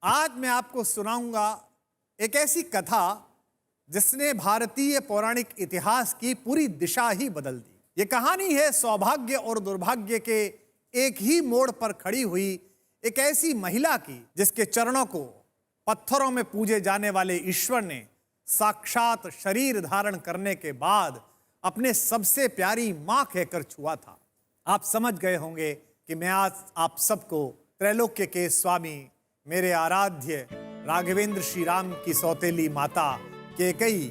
आज मैं आपको सुनाऊंगा एक ऐसी कथा जिसने भारतीय पौराणिक इतिहास की पूरी दिशा ही बदल दी। ये कहानी है सौभाग्य और दुर्भाग्य के एक ही मोड़ पर खड़ी हुई एक ऐसी महिला की जिसके चरणों को पत्थरों में पूजे जाने वाले ईश्वर ने साक्षात शरीर धारण करने के बाद अपने सबसे प्यारी मां कहकर छुआ था। आप समझ गए होंगे कि मैं आज आप सबको त्रैलोक्य के स्वामी मेरे आराध्य राघवेंद्र श्री राम की सौतेली माता कैकेयी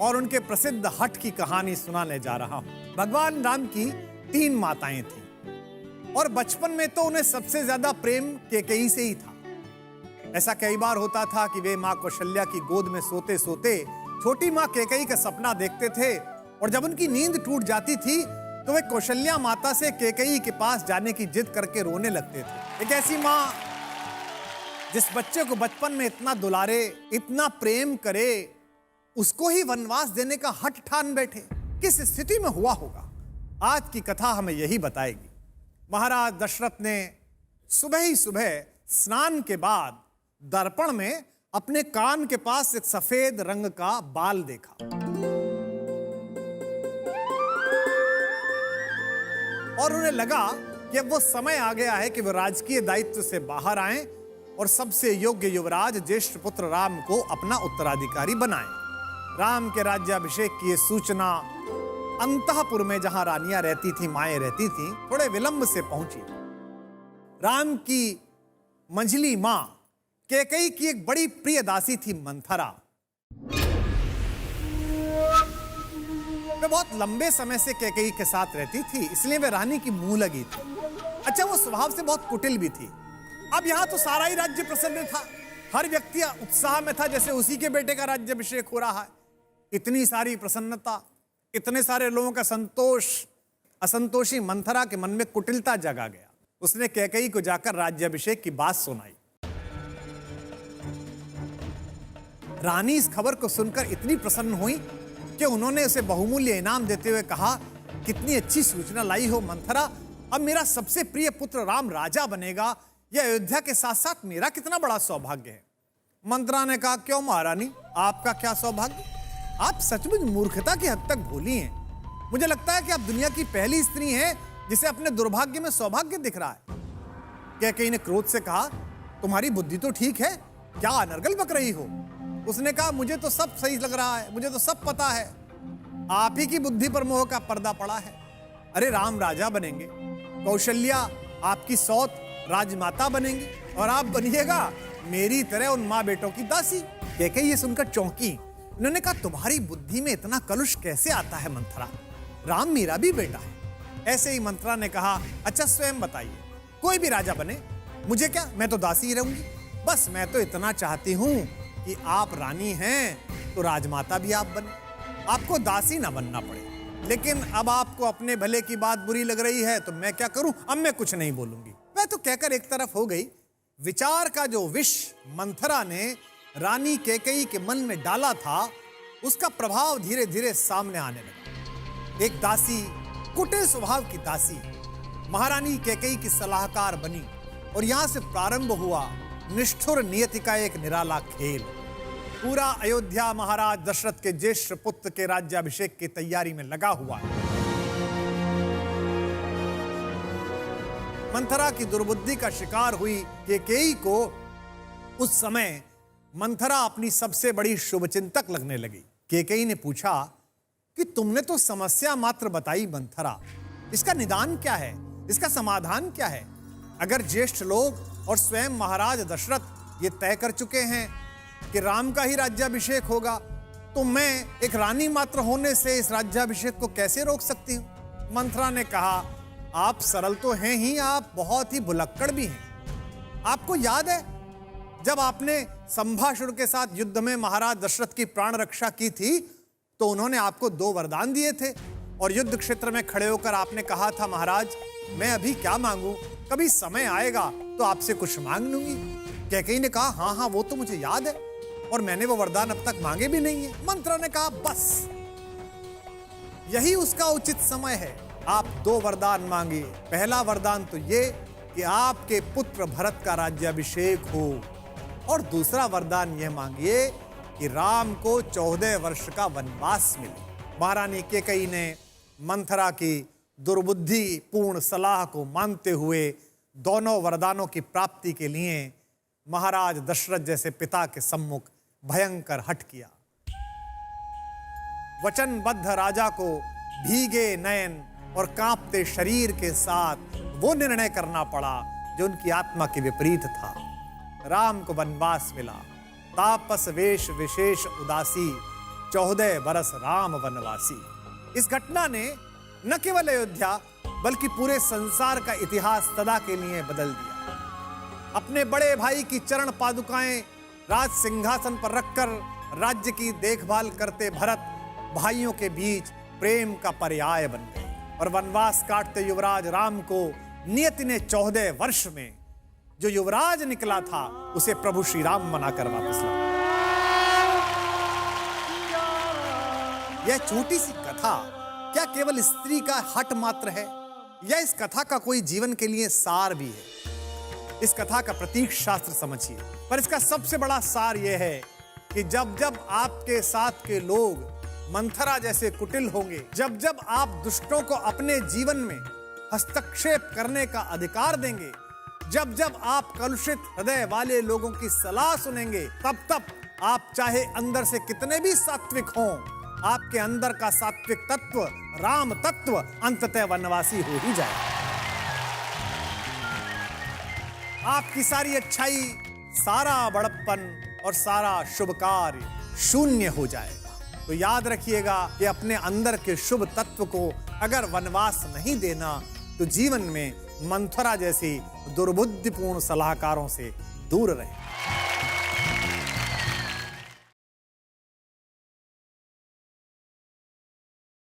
और उनके प्रसिद्ध हठ की कहानी सुनाने जा रहा हूं। भगवान राम की 3 माताएं थीं और बचपन में तो उन्हें सबसे ज्यादा प्रेम कैकेयी से ही था। ऐसा कई बार होता था कि वे मां कौशल्या की गोद में सोते सोते छोटी मां कैकेयी का सपना देखते थे और जब उनकी नींद टूट जाती थी तो वे कौशल्या माता से कैकेयी के पास जाने की जिद करके रोने लगते थे। एक ऐसी मां जिस बच्चे को बचपन में इतना दुलारे, इतना प्रेम करे, उसको ही वनवास देने का हठ ठान बैठे, किस स्थिति में हुआ होगा? आज की कथा हमें यही बताएगी। महाराज दशरथ ने सुबह ही सुबह स्नान के बाद दर्पण में अपने कान के पास एक सफेद रंग का बाल देखा। और उन्हें लगा कि अब वो समय आ गया है कि वो राजकीय दायित्व से बाहर आएं और सबसे योग्य युवराज ज्येष्ठ पुत्र राम को अपना उत्तराधिकारी बनाएं। राम के राज्याभिषेक की ये सूचना अंतःपुर में जहां रानियां रहती थी, माएं रहती थी, थोड़े विलंब से पहुंची। राम की मंझली मां कैकेयी की एक बड़ी प्रिय दासी थी मंथरा। वे बहुत लंबे समय से कैकेयी के साथ रहती थी, इसलिए वे रानी की मुंह लगी थी। अच्छा, वो स्वभाव से बहुत कुटिल भी थी। अब यहां तो सारा ही राज्य प्रसन्न था, हर व्यक्ति उत्साह में था जैसे उसी के बेटे का राज्याभिषेक हो रहा है। इतनी सारी प्रसन्नता, इतने सारे लोगों का संतोष, असंतोषी मंथरा के मन में कुटिलता जगा गया। उसने कैकेयी को जाकर राज्याभिषेक की बात सुनाई। रानी इस खबर को सुनकर इतनी प्रसन्न हुई कि उन्होंने उसे बहुमूल्य इनाम देते हुए कहा, कितनी अच्छी सूचना लाई हो मंथरा, अब मेरा सबसे प्रिय पुत्र राम राजा बनेगा। यह अयोध्या के साथ साथ मेरा कितना बड़ा सौभाग्य है। मंथरा ने कहा, क्यों महारानी, आपका क्या सौभाग्य? आप सचमुच मूर्खता की हद तक भोली हैं। मुझे लगता है कि आप दुनिया की पहली स्त्री हैं जिसे अपने दुर्भाग्य में सौभाग्य दिख रहा है। कैकेयी ने क्रोध से कहा, तुम्हारी बुद्धि तो ठीक है, क्या अनर्गल बक रही हो? उसने कहा, मुझे तो सब सही लग रहा है, मुझे तो सब पता है, आप ही की बुद्धि पर मोह का पर्दा पड़ा है। अरे राम राजा बनेंगे, कौशल्या आपकी सौत राजमाता बनेंगी और आप बनिएगा मेरी तरह उन माँ बेटों की दासी। कैकेयी ये सुनकर चौंकी। उन्होंने कहा, तुम्हारी बुद्धि में इतना कलुष कैसे आता है मंथरा? राम मेरा भी बेटा है। ऐसे ही मंथरा ने कहा, अच्छा स्वयं बताइए, कोई भी राजा बने, मुझे क्या, मैं तो दासी ही रहूंगी। बस मैं तो इतना चाहती हूं कि आप रानी हैं तो राजमाता भी आप बने, आपको दासी ना बनना पड़े। लेकिन अब आपको अपने भले की बात बुरी लग रही है तो मैं क्या करूं, अब मैं कुछ नहीं बोलूंगी। मैं तो कहकर एक तरफ हो गई। विचार का जो विष मंथरा ने रानी कैकेयी के मन में डाला था, उसका प्रभाव धीरे धीरे सामने आने लगा। एक दासी, कुटिल स्वभाव की दासी, महारानी कैकेयी की सलाहकार बनी और यहां से प्रारंभ हुआ निष्ठुर नियति का एक निराला खेल। पूरा अयोध्या महाराज दशरथ के ज्येष्ठ पुत्र के राज्याभिषेक की तैयारी में लगा हुआ है। मंथरा की दुर्बुद्धि का शिकार हुई कैकेयी को उस समय मंथरा अपनी सबसे बड़ी शुभचिंतक लगने लगी। कैकेयी ने पूछा कि तुमने तो समस्या मात्र बताई मंथरा, इसका निदान क्या है, इसका समाधान क्या है? अगर ज्येष्ठ लोग और स्वयं महाराज दशरथ ये तय कर चुके हैं कि राम का ही राज्याभिषेक होगा, तो मैं एक रानी मात्र होने से इस राज्याभिषेक को कैसे रोक सकती हूं? मंथरा ने कहा, आप सरल तो हैं ही, आप बहुत ही भुलक्कड़ भी हैं। आपको याद है जब आपने संभासुर के साथ युद्ध में महाराज दशरथ की प्राण रक्षा की थी तो उन्होंने आपको 2 वरदान दिए थे और युद्ध क्षेत्र में खड़े होकर आपने कहा था, महाराज मैं अभी क्या मांगू, कभी समय आएगा तो आपसे कुछ मांग लूंगी। कैकेयी ने कहा, हाँ हाँ वो तो मुझे याद है और मैंने वो वरदान अब तक मांगे भी नहीं है। मंथरा ने कहा, बस यही उसका उचित समय है, आप 2 वरदान मांगिए। पहला वरदान तो ये कि आपके पुत्र भरत का राज्याभिषेक हो। और दूसरा वरदान यह मांगिए कि राम को 14 वर्ष का वनवास मिले। महारानी कैकेयी ने मंथरा की दुर्बुद्धि पूर्ण सलाह को मानते हुए दोनों वरदानों की प्राप्ति के लिए महाराज दशरथ जैसे पिता के सम्मुख भयंकर हठ किया। वचनबद्ध राजा को भीगे नयन और कांपते शरीर के साथ वो निर्णय करना पड़ा जो उनकी आत्मा के विपरीत था। राम को वनवास मिला। तापस वेश विशेष उदासी 14 बरस राम वनवासी। इस घटना ने न केवल अयोध्या बल्कि पूरे संसार का इतिहास सदा के लिए बदल दिया। अपने बड़े भाई की चरण पादुकाएं राज सिंहासन पर रखकर राज्य की देखभाल करते भरत भाइयों के बीच प्रेम का पर्याय बन गए और वनवास काटते युवराज राम को नियति ने 14 वर्ष में जो युवराज निकला था उसे प्रभु श्री राम मनाकर वापस लाया। यह छोटी सी कथा क्या केवल स्त्री का हट मात्र है या इस कथा का कोई जीवन के लिए सार भी है? इस कथा का प्रतीक शास्त्र समझिए, पर इसका सबसे बड़ा सार यह है कि जब जब आपके साथ के लोग मंथरा जैसे कुटिल होंगे, जब जब आप दुष्टों को अपने जीवन में हस्तक्षेप करने का अधिकार देंगे, जब जब आप कलुषित हृदय वाले लोगों की सलाह सुनेंगे, तब तब आप चाहे अंदर से कितने भी सात्विक हों, आपके अंदर का सात्विक तत्व राम तत्व अंततः वनवासी हो ही जाए। आपकी सारी अच्छाई, सारा बड़प्पन और सारा शुभ कार्य शून्य हो जाएगा। तो याद रखिएगा कि अपने अंदर के शुभ तत्व को अगर वनवास नहीं देना तो जीवन में मंथरा जैसी दुर्बुद्धिपूर्ण सलाहकारों से दूर रहें।